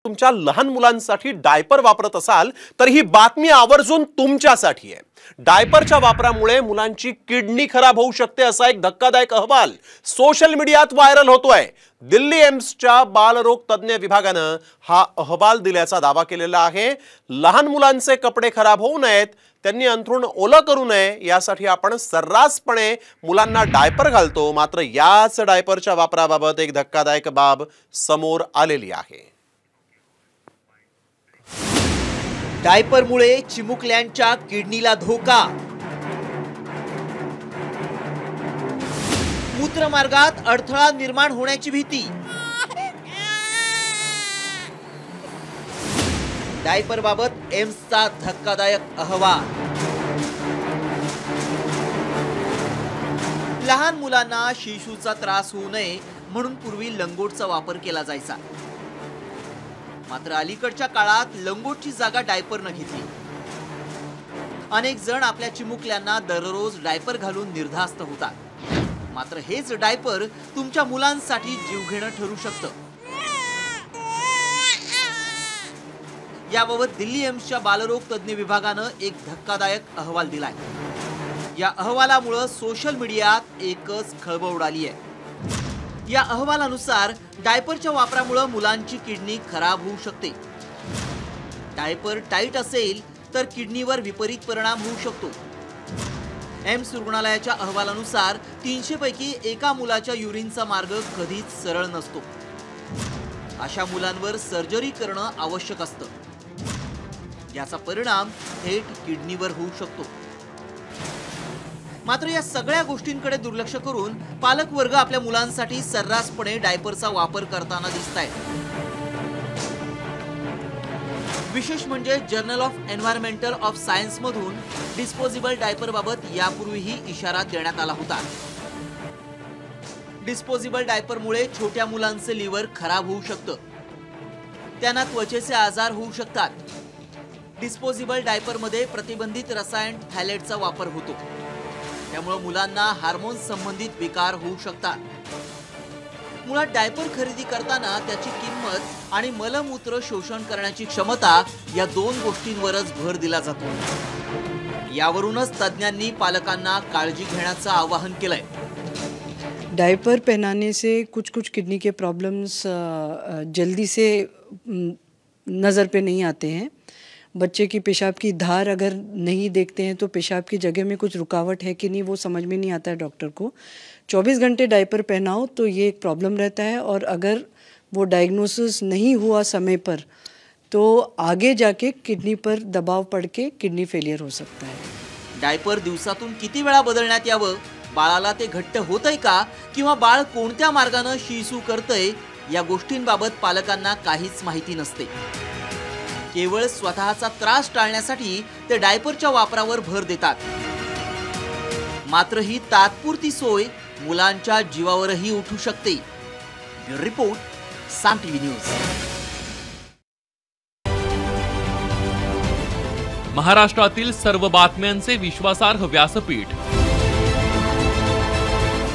तुमच्या लहान मुलांसाठी डायपर वापरत असाल तर ही बातमी आवर्जून तुमच्यासाठी आहे। डायपरच्या वापरामुळे मुलांची किडनी खराब होऊ शकते असा एक धक्कादायक अहवाल सोशल मीडियात व्हायरल होतोय। दिल्ली एम्सच्या बालरोग तज्ञ विभागाने हा अहवाल दिल्याचा दावा केलेला आहे। लहान मुलांचे कपडे खराब होऊ नयेत, त्यांनी अंथरूण ओलं करू नये यासाठी आपण सर्रासपणे मुलांना डायपर घालतो, मात्र याच डायपरच्या वापराबाबत एक धक्कादायक बाब समोर आलेली आहे। डायपरमुळे चिमुकल्यांच्या किडनीला धोका, मूत्रमार्गात अडथळा निर्माण होण्याची भीती। डायपर बाबत एम्सचा धक्कादायक अहवाल। लहान मुलांना शिशूचा त्रास होऊ नये म्हणून पूर्वी लंगोटचा वापर केला जायचा, मात्र अलीकडच्या काळात लंगोटची जागा डायपरने घेतली। अनेक जण आपल्या चिमुकल्यांना दररोज डायपर घालून निर्धास्त होतात, मात्र हेच डायपर तुमच्या मुलांसाठी जीवघेणं ठरू शकतं। याबाबत दिल्ली एम्सच्या बालरोग तज्ञ विभागानं एक धक्कादायक अहवाल दिलाय। या अहवालामुळे सोशल मीडियात एकच खळबळ उडाली आहे। या अहवालानुसार डायपरच्या वापरामुळे मुलांची किडनी खराब होऊ शकते। डायपर टाईट असेल तर किडनीवर विपरीत परिणाम होऊ शकतो। एम्स रुग्णालयाच्या अहवालानुसार 300 पैकी एका मुलाच्या युरिनचा मार्ग कधीच सरळ नसतो। अशा मुलांवर सर्जरी करणं आवश्यक असतं। याचा परिणाम थेट किडनीवर होऊ शकतो। मात्र या सगळ्या गोष्टींकडे दुर्लक्ष करून पालक वर्ग आपल्या मुलांसाठी सर्रासपणे डायपरचा वापर करताना दिसतायत। विशेष म्हणजे journal of environmental of science मधून डिस्पोजेबल डायपर बाबत यापूर्वीही इशारा देण्यात आला होता। डिस्पोजेबल डायपरमुळे छोट्या मुलांचे लिव्हर खराब होऊ शकतं, त्यांना त्वचेचे आजार होऊ शकतात। डिस्पोजेबल डायपरमध्ये प्रतिबंधित रसायन थॅलेटचा वापर होतो, त्यामुळे मुलांना हार्मोन संबंधित विकार होऊ शकतात। मुळात डायपर खरेदी करताना त्याची किंमत आणि मलमूत्र शोषण करण्याची क्षमता या दोन गोष्टींवरच भर दिला जातो। यावरूनच तज्ञांनी पालकांना काळजी घेण्याचं आवाहन केलंय। डायपर पहनाने से कुछ किडनी के प्रॉब्लम्स जल्दी से नज़र पे नहीं आते हैं। बच्चे की पेशाब की धार अगर नहीं देखते हैं तो पेशाब की जगह में कुछ रुकावट है कि नहीं वो समझ में नहीं आता है डॉक्टर को। 24 घंटे डायपर पहनाओ तो ये एक प्रॉब्लम रहता है, और अगर वो डायग्नोसिस नहीं हुआ समय पर तो आगे जाके किडनी पर दबाव पड़ के किडनी फेलियर हो सकता है। डायपर दिवसातून किती वेळा बदलण्यात यावं, बाळाला ते घट्ट होतंय का किंवा बाळ कोणत्या मार्गाने शी-सू करतंय या गोष्टींबाबत पालकांना काहीच माहिती नसते। केवळ स्वतःचा त्रास टाळण्यासाठी ते डायपरच्या वापरावर भर देतात, मात्र ही तात्पुरती सोय मुलांच्या जीवावरही उठू शकते। ब्युरो रिपोर्ट, साम टीव्ही न्यूज। महाराष्ट्रातील सर्व बातम्यांचे विश्वासार्ह व्यासपीठ,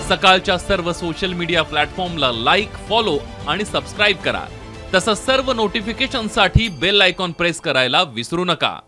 सकाळच्या सर्व सोशल मीडिया प्लॅटफॉर्मला लाईक, फॉलो आणि सबस्क्राईब करा। तसंच सर्व नोटिफिकेशनसाठी बेल आयकॉन प्रेस करायला विसरू नका।